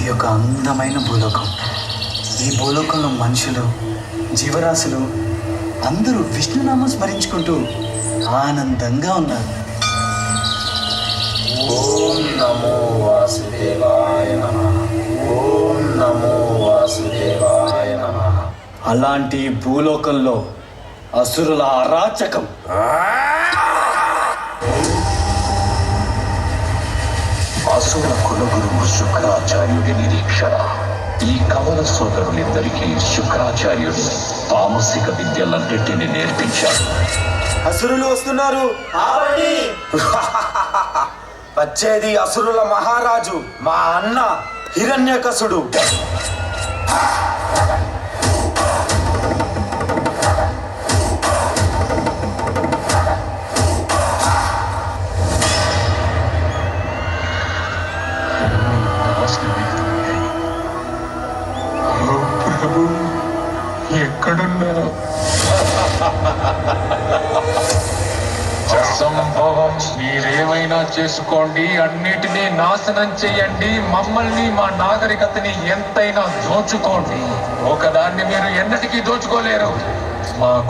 ఇది ఒక అందమైన భూలోకం. ఈ భూలోకంలో మనుషులు, జీవరాశులు అందరూ విష్ణునామం స్మరించుకుంటూ ఆనందంగా ఉన్నారు. ఓం నమో వాసుదేవాయ నమః. ఓం నమో వాసుదేవాయ నమః. అలాంటి భూలోకంలో అసురుల అరాచకం. అసుర కులగురువు శుక్రాచార్యుడి నిరీక్షణ. ఈ కవల సోదరులిద్దరికీ శుక్రాచార్యుడు తామసిక విద్యలన్నింటినీ నేర్పించాడు. అసురులు వస్తున్నారు. వచ్చేది అసురుల మహారాజు, మా అన్న హిరణ్యకశుడు. ఎక్కడున్నా అసంభవం. మీరేమైనా చేసుకోండి, అన్నిటినీ నాశనం చెయ్యండి, మమ్మల్ని మా నాగరికతని ఎంతైనా దోచుకోండి. ఒకదాన్ని మీరు ఎన్నటికీ దోచుకోలేరు. మాకు